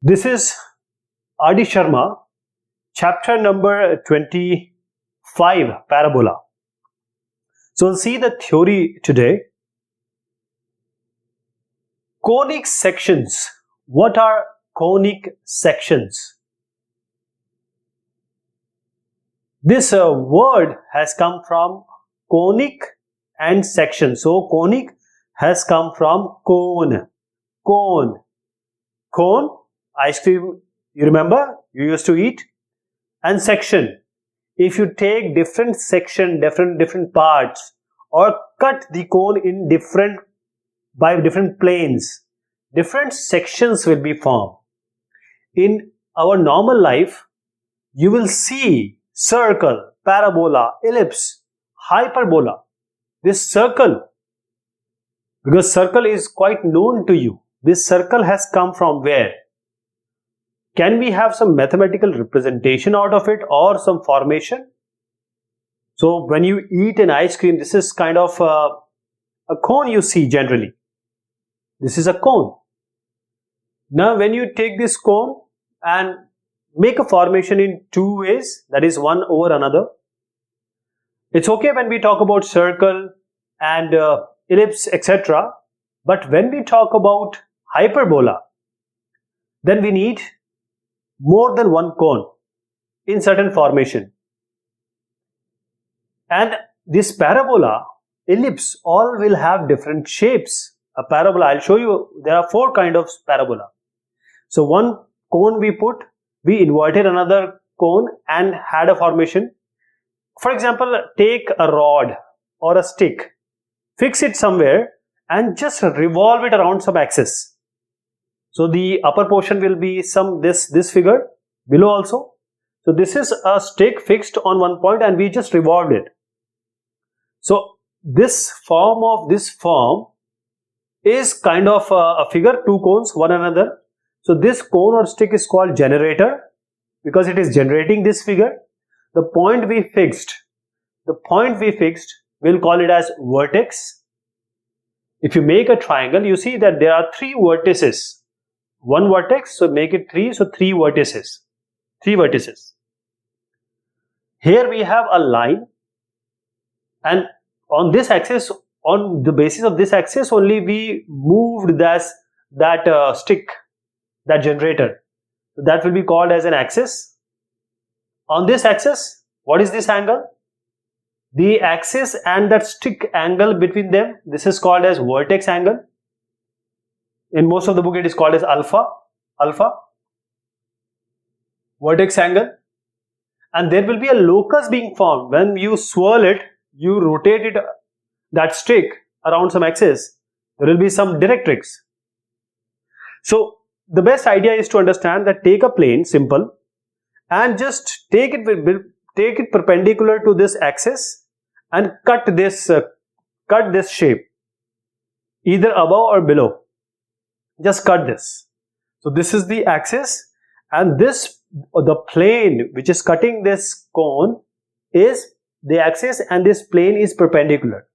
This is R.D. Sharma, chapter number 25, Parabola. So we'll see the theory today. Conic sections. What are conic sections? This word has come from conic and section. So conic has come from cone. Cone, ice cream, you remember, you used to eat. And section, if you take different section, different parts, or cut the cone in different planes, different sections will be formed. In our normal life, you will see circle, parabola, ellipse, hyperbola. This circle, because circle is quite known to you, this circle has come from where? Can we have some mathematical representation out of it or some formation? So when you eat an ice cream, this is kind of a cone you see generally. This is a cone. Now when you take this cone and make a formation in two ways, that is one over another. It's okay when we talk about circle and ellipse, etc. But when we talk about hyperbola, then we need more than one cone in certain formation. And this parabola, ellipse, all will have different shapes. A parabola, I'll show you, there are four kinds of parabola. So one cone we inverted another cone and had a formation. For example, take a rod or a stick, fix it somewhere and just revolve it around some axis. So the upper portion will be this figure, below also. So this is a stick fixed on one point and we just revolved it. So this form is kind of a figure, two cones, one another. So this cone or stick is called generator because it is generating this figure. The point we fixed, we'll call it as vertex. If you make a triangle, you see that there are three vertices. One vertex, so make it three, so three vertices. Here we have a line, and on this axis, on the basis of this axis only, we moved that stick, that generator. So that will be called as an axis. On this axis, what is this angle? The axis and that stick angle between them, this is called as vertex angle. In most of the book it is called as alpha, vertex angle. And there will be a locus being formed. When you swirl it, you rotate it, that stick around some axis, there will be some directrix. So the best idea is to understand that take a plane, simple, and just take it perpendicular to this axis and cut this shape, either above or below. Just cut this. So this is the axis, and the plane which is cutting this cone is the axis, and this plane is perpendicular.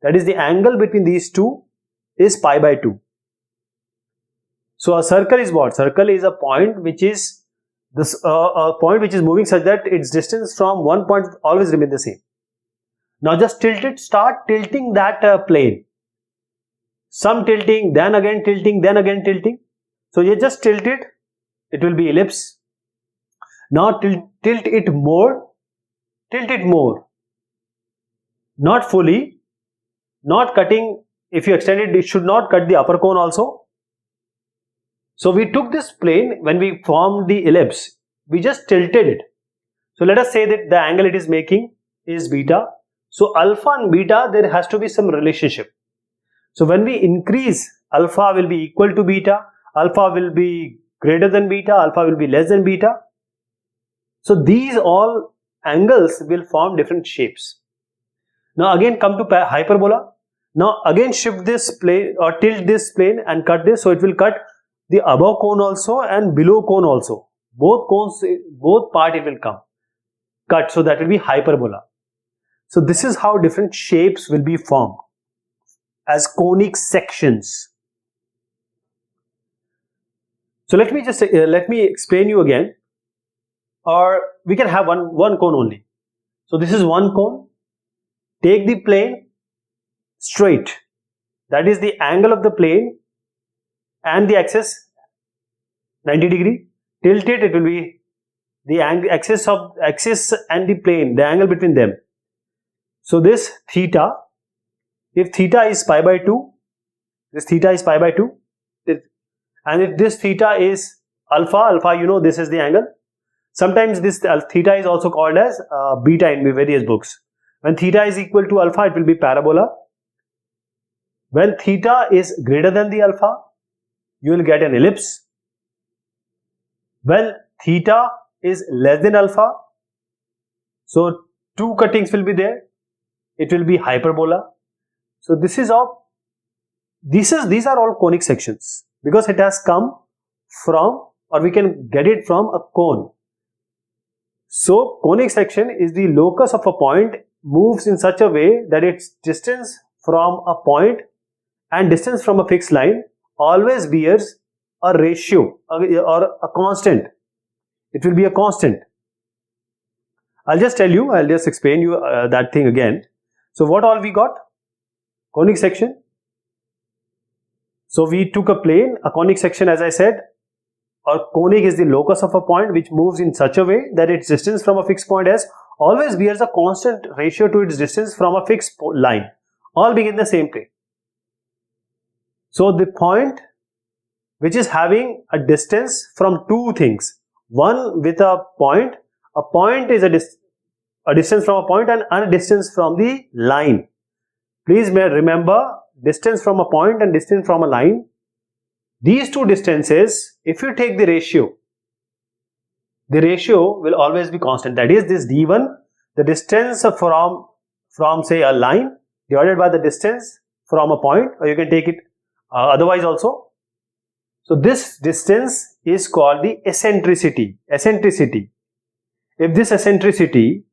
That is, the angle between these two is pi by 2. So a circle is what? Circle is a point which is moving such that its distance from one point always remain the same. Now just start tilting that plane. Some tilting, then again tilting, then again tilting. So you just tilt it, it will be ellipse. Now tilt it more. Not fully, not cutting. If you extend it, it should not cut the upper cone also. So we took this plane, when we formed the ellipse, we just tilted it. So let us say that the angle it is making is beta. So alpha and beta, there has to be some relationship. So when we increase, alpha will be equal to beta, alpha will be greater than beta, alpha will be less than beta. So these all angles will form different shapes. Now again come to hyperbola. Now again shift this plane or tilt this plane and cut this. So it will cut the above cone also and below cone also. Both part it will come. Cut. So that will be hyperbola. So this is how different shapes will be formed as conic sections. So let me explain you again, or we can have one cone only. So this is one cone. Take the plane straight, that is the angle of the plane and the axis 90 degree. Tilt it will be the axis and the plane, the angle between them. So this theta, if theta is pi by 2, this theta is pi by 2, and if this theta is alpha, you know this is the angle. Sometimes this theta is also called as beta in various books. When theta is equal to alpha, it will be parabola. When theta is greater than the alpha, you will get an ellipse. When theta is less than alpha, so two cuttings will be there, it will be hyperbola. So these are all conic sections, because it has come from, or we can get it from, a cone. So conic section is the locus of a point moves in such a way that its distance from a point and distance from a fixed line always bears a ratio or a constant. It will be a constant. I'll just explain you that thing again. So what all we got? Conic section. So we took a plane, a conic section, as I said, or conic is the locus of a point which moves in such a way that its distance from a fixed point S always bears a constant ratio to its distance from a fixed line, all being in the same plane. So the point which is having a distance from two things, one with a point is a distance from a point and a distance from the line. Please remember, distance from a point and distance from a line, these two distances, if you take the ratio will always be constant. That is, this d1, the distance from say a line divided by the distance from a point, or you can take it otherwise also. So this distance is called the eccentricity. If this eccentricity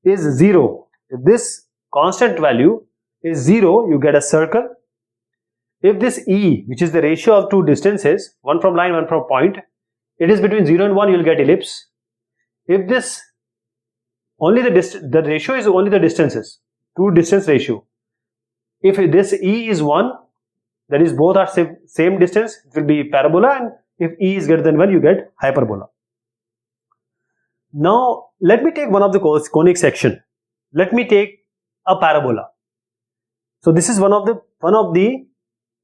is 0, if this constant value is 0, you get a circle. If this E, which is the ratio of two distances, one from line, one from point, it is between 0 and 1, you will get ellipse. If this the ratio is only the distances, two distance ratio. If this E is 1, that is both are same distance, it will be parabola, and if E is greater than 1, you get hyperbola. Now let me take one of the conic section. Let me take a parabola. So this is one of the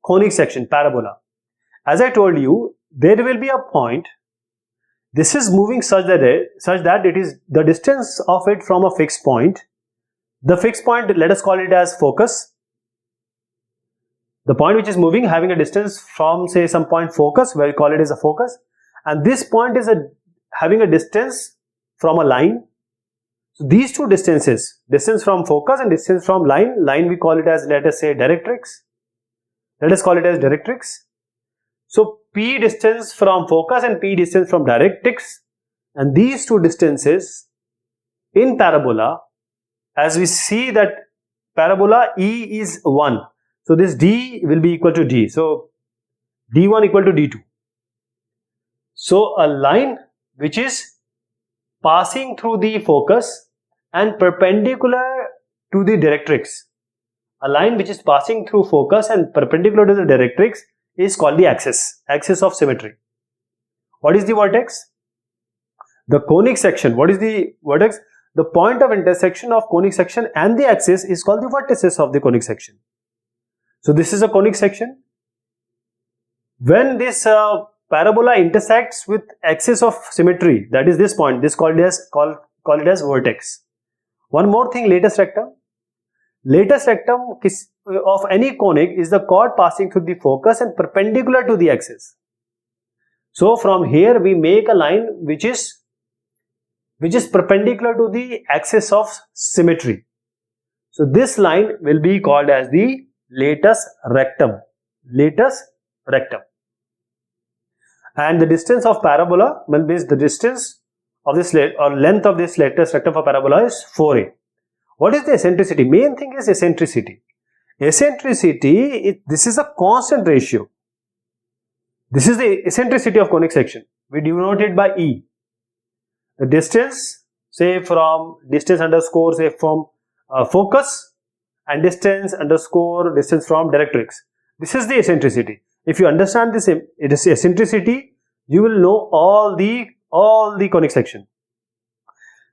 conic section, parabola. As I told you, there will be a point. This is moving such that it is the distance of it from a fixed point. The fixed point, let us call it as focus. The point which is moving, having a distance from say some point focus, we'll call it as a focus. And this point is having a distance from a line. So these two distances, distance from focus and distance from line we call it as, let us say, directrix. Let us call it as directrix. So P distance from focus and P distance from directrix, and these two distances in parabola, as we see that parabola E is 1. So this D will be equal to D. So D1 equal to D2. So a line which is passing through the focus and perpendicular to the directrix. A line which is passing through focus and perpendicular to the directrix is called the axis of symmetry. What is the vertex? The conic section. What is the vertex? The point of intersection of conic section and the axis is called the vertices of the conic section. So this is a conic section. When this parabola intersects with axis of symmetry, that is this point, this call it as vertex. One more thing, latus rectum. Latus rectum of any conic is the chord passing through the focus and perpendicular to the axis. So from here we make a line which is perpendicular to the axis of symmetry. So this line will be called as the latus rectum. Latus rectum. And the distance of parabola, means the distance of this or length of this latus rectum for parabola is 4a. What is the eccentricity? Main thing is eccentricity. Eccentricity, this is a constant ratio. This is the eccentricity of conic section. We denote it by E. The distance, say from distance underscore, say from focus, and distance underscore distance from directrix. This is the eccentricity. If you understand this, it is eccentricity, you will know all the conic section.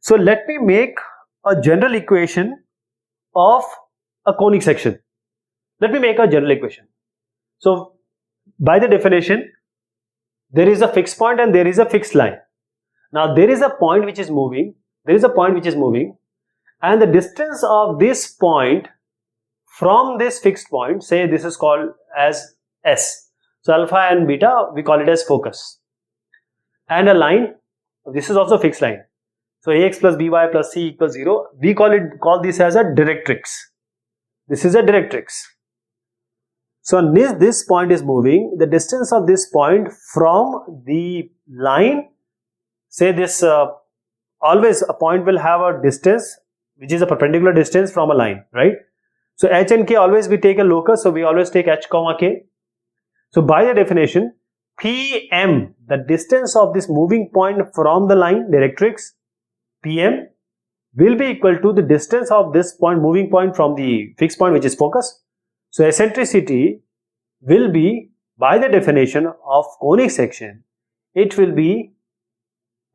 So let me make a general equation of a conic section. Let me make a general equation. So by the definition, there is a fixed point and there is a fixed line. Now there is a point which is moving, and the distance of this point from this fixed point, say this is called as S. So alpha and beta, we call it as focus. And a line, this is also fixed line. So ax plus by plus c equals 0. We call this as a directrix. This is a directrix. So this point is moving. The distance of this point from the line, say this, always a point will have a distance which is a perpendicular distance from a line, right? So h and k always we take a locus, so we always take h comma k. So by the definition, PM, the distance of this moving point from the line directrix, PM will be equal to the distance of this point, moving point from the fixed point which is focus. So eccentricity will be, by the definition of conic section, it will be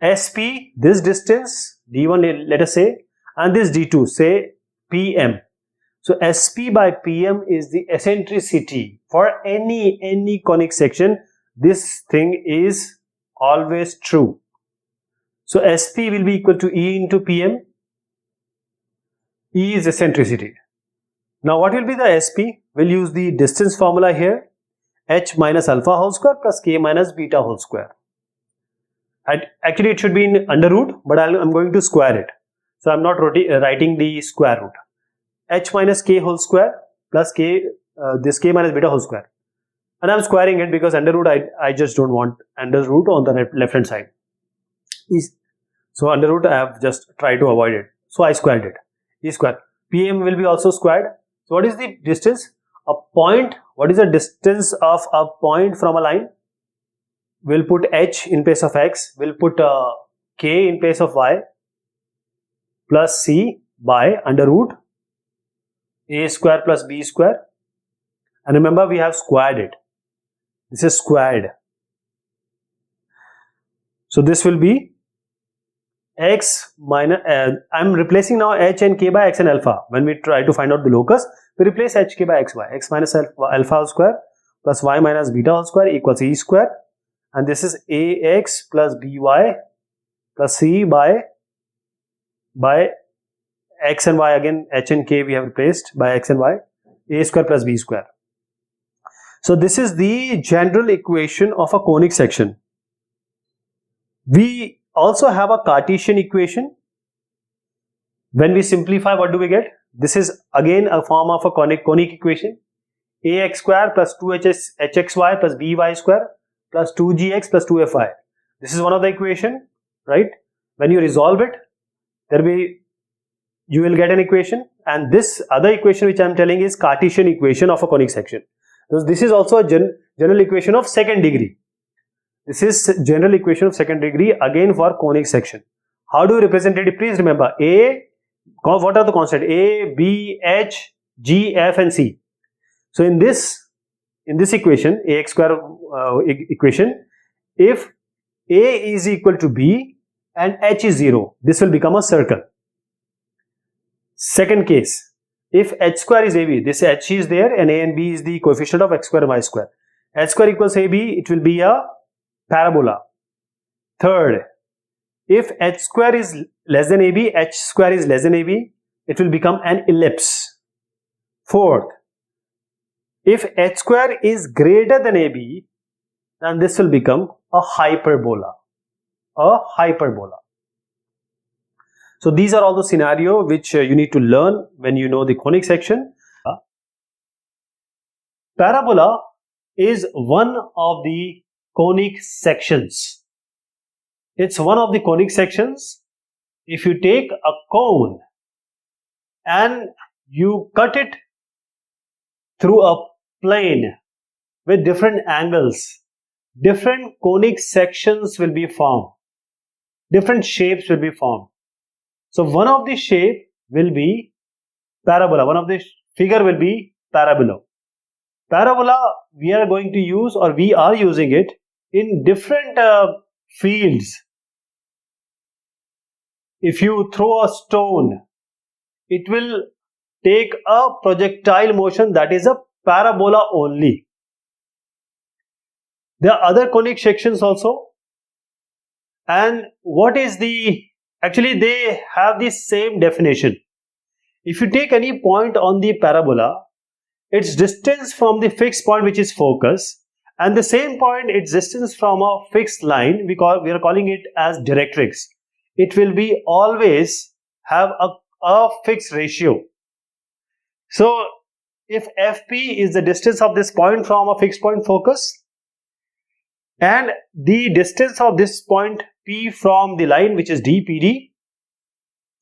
SP, this distance D1 let us say, and this D2 say PM. So SP by PM is the eccentricity for any conic section. This thing is always true. So SP will be equal to E into PM. E is eccentricity. Now what will be the SP? We'll use the distance formula here. H minus alpha whole square plus K minus beta whole square. Actually it should be in under root, but I'm going to square it. So I'm not writing the square root. H minus K whole square plus K, this K minus beta whole square. And I'm squaring it because under root, I just don't want under root on the left hand side. So under root I have just tried to avoid it. So I squared it. E square. PM will be also squared. So what is the distance? A point. What is the distance of a point from a line? We'll put H in place of X. We'll put K in place of Y plus C by under root A square plus B square. And remember, we have squared it. This is squared. So this will be X minus, I'm replacing now H and K by X and alpha. When we try to find out the locus, we replace HK by XY. X minus alpha whole square plus Y minus beta whole square equals E square. And this is AX plus BY plus C by X and Y, again H and K we have replaced by X and Y, A square plus B square. So this is the general equation of a conic section. We also have a Cartesian equation. When we simplify, what do we get? This is again a form of a conic equation. Ax square plus 2hxy plus by square plus 2gx plus 2fy. This is one of the equation, right? When you resolve it, you will get an equation, and this other equation which I am telling is Cartesian equation of a conic section. This is also a general equation of second degree. This is general equation of second degree again for conic section. How do you represent it? Please remember, what are the constants? A, B, H, G, F and C. So in this equation, Ax square equation, if A is equal to B and H is 0, this will become a circle. Second case, if H square is AB, this H is there and A and B is the coefficient of X square and Y square. H square equals AB, it will be a parabola. Third, if H square is less than AB, H square is less than AB, it will become an ellipse. Fourth, if H square is greater than AB, then this will become a hyperbola. So these are all the scenario which you need to learn when you know the conic section. Parabola is one of the conic sections. It's one of the conic sections. If you take a cone and you cut it through a plane with different angles, different conic sections will be formed. Different shapes will be formed. So one of the shape will be parabola. One of the figure will be parabola. Parabola we are going to use, or we are using it in different fields. If you throw a stone, it will take a projectile motion, that is a parabola only. There are other conic sections also, and what is the, actually they have the same definition. If you take any point on the parabola, its distance from the fixed point, which is focus, and the same point, its distance from a fixed line, we are calling it as directrix. It will be always have a fixed ratio. So if FP is the distance of this point from a fixed point focus, and the distance of this point P from the line, which is DPD,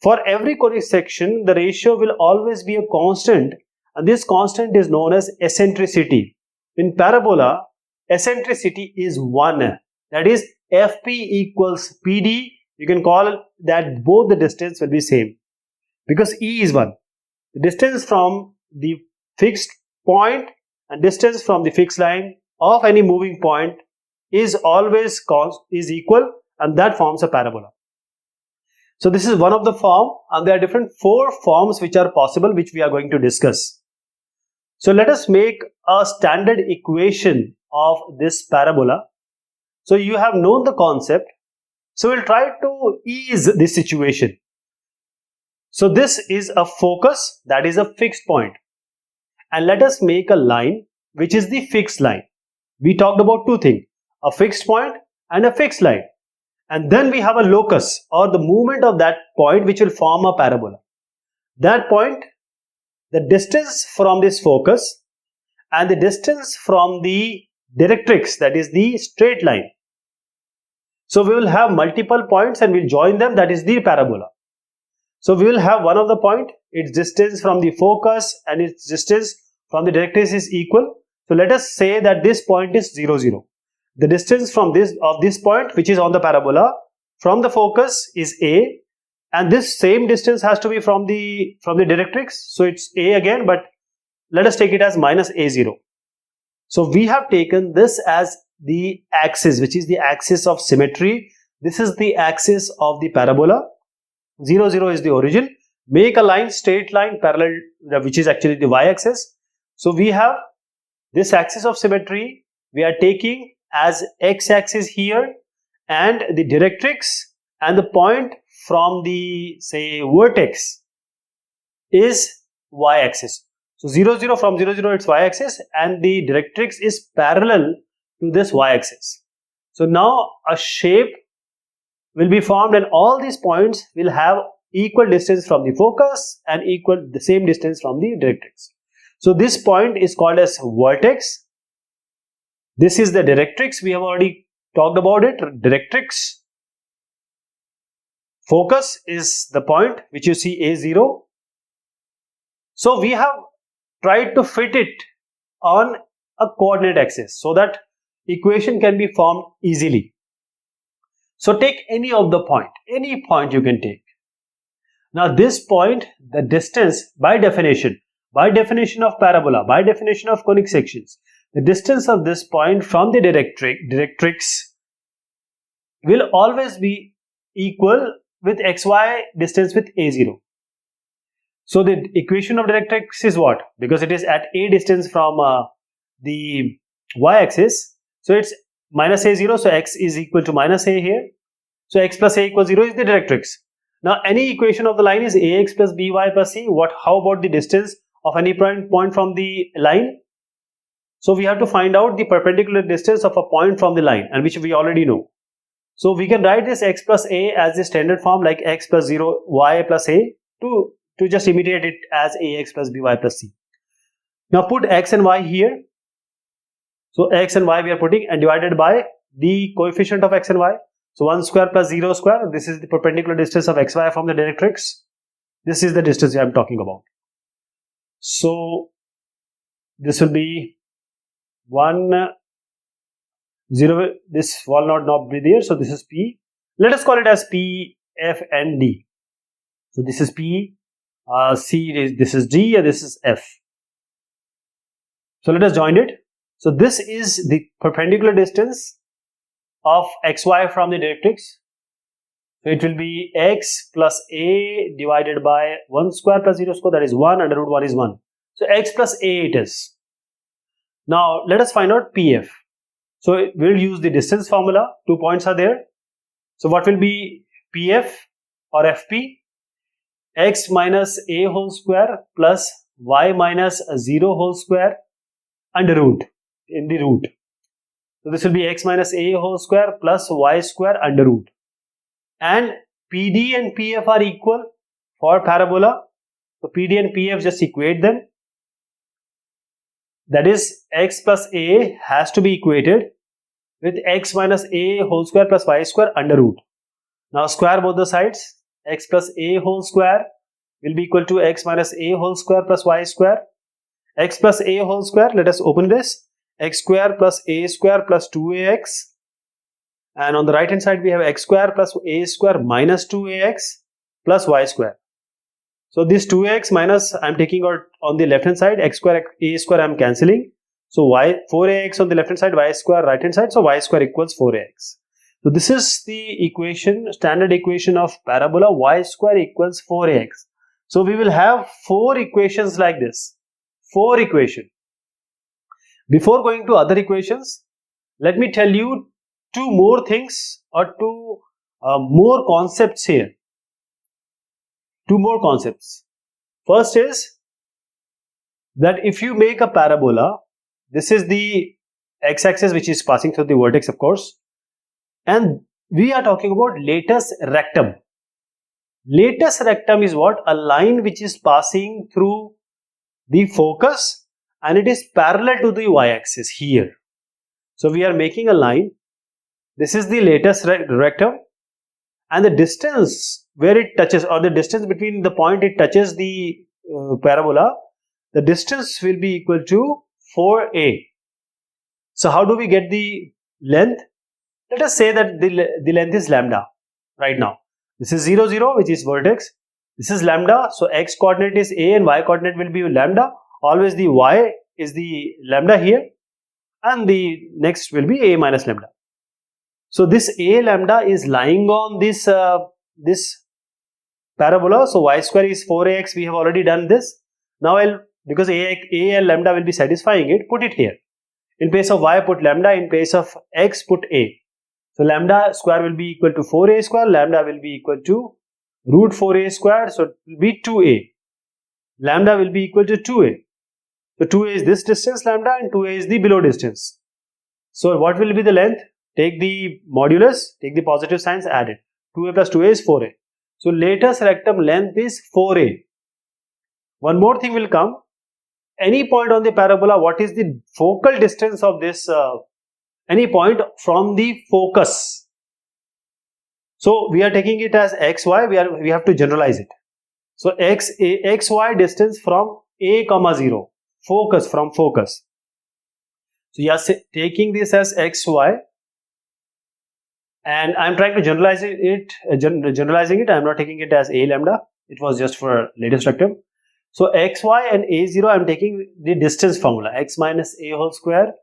for every conic section the ratio will always be a constant, and this constant is known as eccentricity. In parabola, eccentricity is 1, that is FP equals PD. You can call that both the distance will be same, because E is 1. The distance from the fixed point and distance from the fixed line of any moving point is always equal, and that forms a parabola. So this is one of the form, and there are different 4 forms which are possible, which we are going to discuss. So let us make a standard equation of this parabola. So you have known the concept, so we'll try to ease this situation. So this is a focus, that is a fixed point, and let us make a line which is the fixed line. We talked about 2 things, a fixed point and a fixed line, and then we have a locus, or the movement of that point, which will form a parabola. That point, the distance from this focus and the distance from the directrix, that is the straight line. So we will have multiple points and we'll join them, that is the parabola. So we will have one of the point, its distance from the focus and its distance from the directrix is equal. So let us say that this point is 0, 0. The distance from this point, which is on the parabola, from the focus is A, and this same distance has to be from the directrix. So it's A again, but let us take it as minus A0. So we have taken this as the axis, which is the axis of symmetry. This is the axis of the parabola. 0, 0 is the origin. Make a line, straight line, parallel, which is actually the y-axis. So we have this axis of symmetry, we are taking as x-axis here, and the directrix and the point from the, say, vertex is y-axis. So 0, 0, from 0, 0 it's y-axis, and the directrix is parallel to this y-axis. So now a shape will be formed, and all these points will have equal distance from the focus and the same distance from the directrix. So this point is called as vertex. This is the directrix, we have already talked about it, directrix. Focus is the point which you see A0. So we have tried to fit it on a coordinate axis so that equation can be formed easily. So take any of the point, any point you can take. Now this point, the distance by definition of parabola, by definition of conic sections, the distance of this point from the directrix will always be equal with xy distance with A0. So the equation of directrix is what? Because it is at A distance from the y-axis, so it's minus A0, so x is equal to minus A here. So x plus A equals 0 is the directrix. Now any equation of the line is ax plus by plus c. How about the distance of any point from the line? So we have to find out the perpendicular distance of a point from the line, and which we already know. So we can write this x plus A as the standard form, like x plus 0 y plus A, to just imitate it as ax plus by plus c. Now put x and y here. So x and y we are putting, and divided by the coefficient of x and y. So 1 square plus 0 square, this is the perpendicular distance of xy from the directrix. This is the distance I am talking about. So this will be 1 0, this will not be there, so this is P. Let us call it as P, F and D. So this is P, C, this is D, and this is F. So let us join it. So this is the perpendicular distance of xy from the directrix. So it will be x plus a divided by 1 square plus 0 square, that is 1, under root 1 is 1. So x plus a it is. Now let us find out PF. So we'll use the distance formula. 2 points are there. So what will be PF or FP? X minus a whole square plus y minus 0 whole square under root, in the root. So this will be x minus a whole square plus y square under root. And PD and PF are equal for parabola. So PD and PF, just equate them. That is, x plus a has to be equated with x minus a whole square plus y square under root. Now square both the sides. X plus a whole square will be equal to x minus a whole square plus y square. X plus a whole square, let us open this. X square plus a square plus 2ax. And on the right hand side we have x square plus a square minus 2ax plus y square. So this 2ax minus, I am taking out on the left hand side, x square, a square I am cancelling. So y, 4ax on the left hand side, y square right hand side, so y square equals 4ax. So this is the equation, standard equation of parabola, y square equals 4ax. So we will have 4 equations like this, 4 equations. Before going to other equations, let me tell you 2 more things or 2 more concepts here. 2 more concepts. First is that if you make a parabola, this is the x-axis which is passing through the vertex, of course, and we are talking about latus rectum. Latus rectum is what? A line which is passing through the focus and it is parallel to the y-axis here. So we are making a line. This is the latus rectum, and the distance where it touches, or the distance between the point it touches the parabola, the distance will be equal to 4a. So how do we get the length? Let us say that the length is lambda right now. This is 0, 0, which is vertex. This is lambda. So x coordinate is a and y coordinate will be lambda. Always the y is the lambda here, and the next will be a minus lambda. So this a lambda is lying on this this parabola. So y square is 4ax. We have already done this. Now because a and lambda will be satisfying it, put it here. In place of y, put lambda. In place of x, put a. So lambda square will be equal to 4a square. Lambda will be equal to root 4a square. So it will be 2a. Lambda will be equal to 2a. So 2a is this distance lambda and 2a is the below distance. So what will be the length? Take the modulus, take the positive signs, add it. 2a plus 2a is 4a. So latus rectum length is 4a. One more thing will come. Any point on the parabola, what is the focal distance of this, any point from the focus? So we are taking it as xy, we have to generalize it. So xy distance from a comma 0, focus, from focus. So you are taking this as xy, and I am trying to generalizing it. I am not taking it as a lambda. It was just for latus rectum. So xy and a0, I am taking the distance formula, x minus a whole square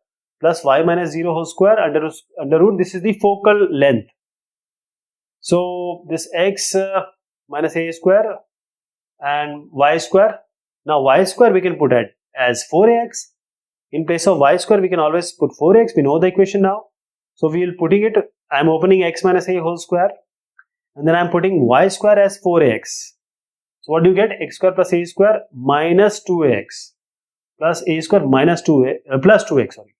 plus y minus 0 whole square under root. This is the focal length. So this x minus a square and y square. Now y square we can put it as 4ax. In place of y square we can always put 4x. We know the equation now. So we will putting it, I am opening x minus a whole square, and then I am putting y square as 4ax. So what do you get? X square plus a square minus 2ax plus a square minus 2a plus 2x, sorry.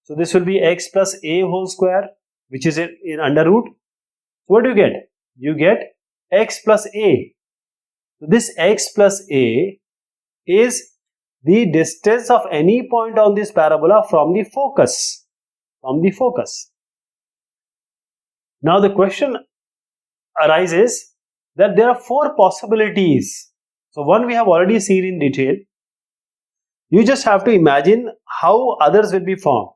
So this will be x plus a whole square, which is in under root. So what do you get? You get x plus a. So this x plus a is the distance of any point on this parabola from the focus. Now the question arises that there are 4 possibilities. So one we have already seen in detail. You just have to imagine how others will be formed.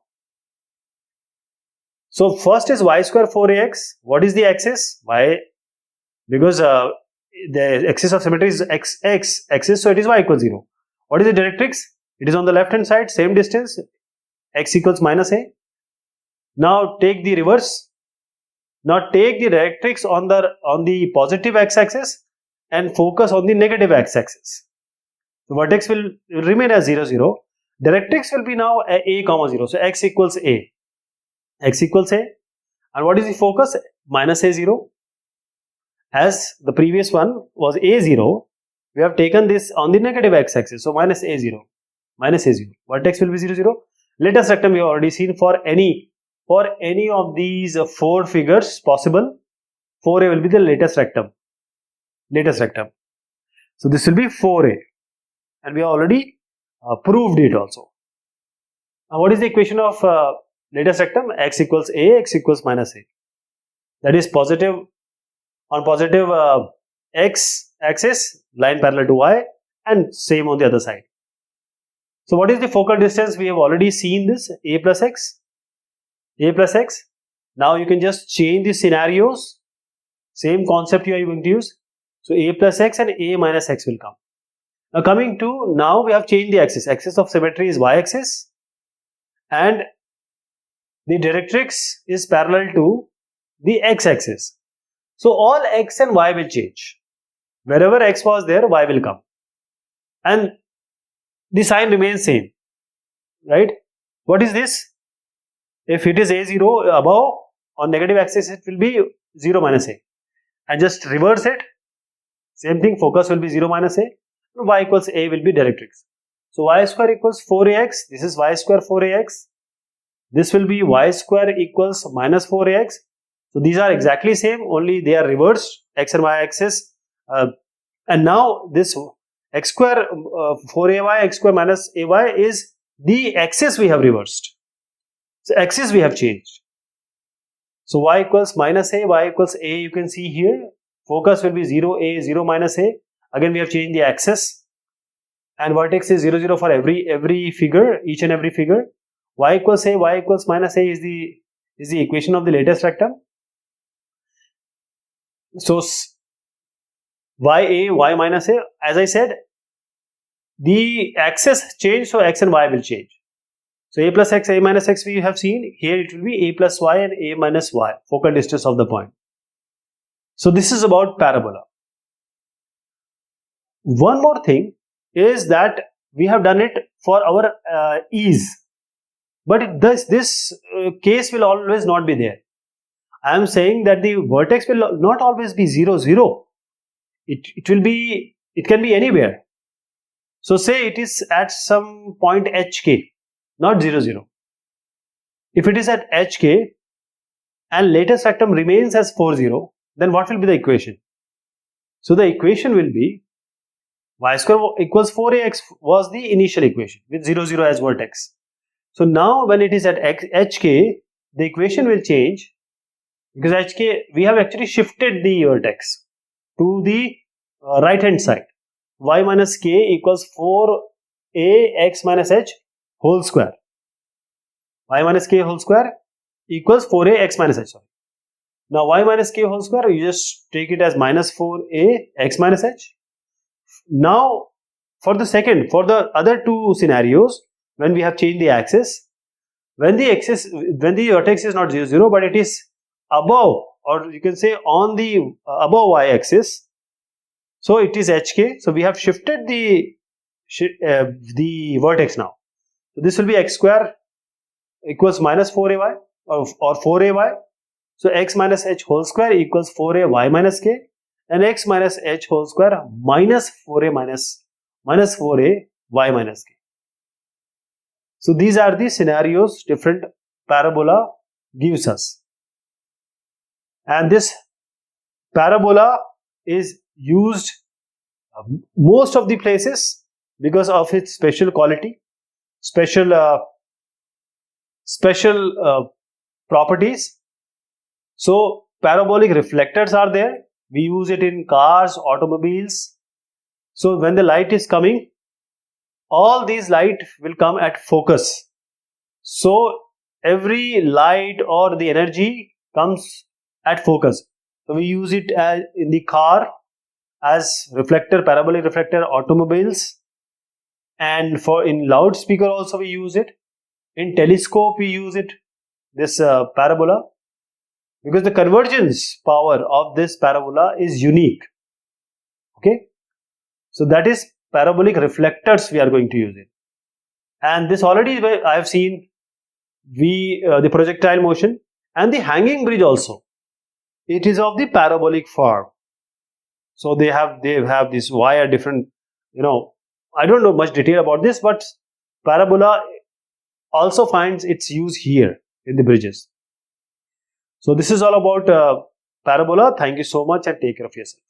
So first is y square 4ax. What is the axis? Y, because the axis of symmetry is x axis, so it is y equals 0. What is the directrix? It is on the left hand side, same distance, x equals minus a. Now take the reverse. Now take the directrix on the positive x-axis and focus on the negative x-axis. The vertex will remain as 0, 0. Directrix will be now a comma 0. So x equals a. X equals a. And what is the focus? Minus a 0. As the previous one was a 0, we have taken this on the negative x-axis. So minus a 0. Minus a 0. Vertex will be 0, 0. Latest rectum we have already seen for any of these 4 figures possible. 4a will be the latest rectum. Latest rectum. So this will be 4a. And we have already proved it also. Now what is the equation of latest rectum? X equals a, x equals minus a. That is positive on positive x axis, line parallel to y, and same on the other side. So what is the focal distance? We have already seen this, a plus x. A plus x. Now you can just change the scenarios. Same concept you are going to use. So a plus x and a minus x will come. Now coming to, now we have changed the axis. Axis of symmetry is y-axis and the directrix is parallel to the x-axis. So all x and y will change. Wherever x was there, y will come. And the sign remains same. Right? What is this? If it is a0 above, on negative axis it will be 0 minus a. And just reverse it. Same thing, focus will be 0 minus a. Y equals a will be directrix. So y square equals 4ax. This is y square 4ax. This will be y square equals minus 4ax. So these are exactly same, only they are reversed, x and y axis. And now this x square 4ay, x square minus ay is the axis we have reversed. So axis we have changed. So y equals minus a, y equals a, you can see here. Focus will be 0, a, 0 minus a. Again we have changed the axis. And vertex is 0, 0 for every figure, each and every figure. Y equals a, y equals minus a is the equation of the latest rectum. So y a, y minus a, as I said, the axis change, so x and y will change. So a plus x, a minus x we have seen. Here it will be a plus y and a minus y, focal distance of the point. So this is about parabola. One more thing is that we have done it for our ease. But this case will always not be there. I am saying that the vertex will not always be 0, 0. It can be anywhere. So say it is at some point hk, not 0, 0. If it is at hk and latest rectum remains as 4, 0, then what will be the equation? So the equation will be y square equals 4ax was the initial equation with 0, 0 as vertex. So now when it is at hk, the equation will change because hk, we have actually shifted the vertex to the right hand side. Y minus k equals 4ax minus h whole square. Y minus k whole square equals 4ax minus h. Sorry. Now y minus k whole square, you just take it as minus 4ax minus h. Now for the other two scenarios, when we have changed the axis, when the vertex is not 0, 0, but it is above, or you can say on the above y axis, so it is hk. So we have shifted the vertex now. So this will be x square equals minus 4ay or 4ay. So x minus h whole square equals 4ay minus k, and x minus h whole square minus 4a minus 4ay minus k. So these are the scenarios different parabola gives us. And this parabola is used most of the places because of its special quality, special properties. So parabolic reflectors are there. We use it in cars, automobiles. So when the light is coming, all these light will come at focus. So every light or the energy comes at focus. So we use it as in the car as reflector, parabolic reflector, automobiles, and for in loudspeaker also we use it. In telescope we use it, this parabola, because the convergence power of this parabola is unique. Okay, so that is parabolic reflectors we are going to use it. And this already I have seen the projectile motion, and the hanging bridge also, it is of the parabolic form. So they have this wire different, I don't know much detail about this, but parabola also finds its use here in the bridges. So this is all about parabola. Thank you so much and take care of yourself.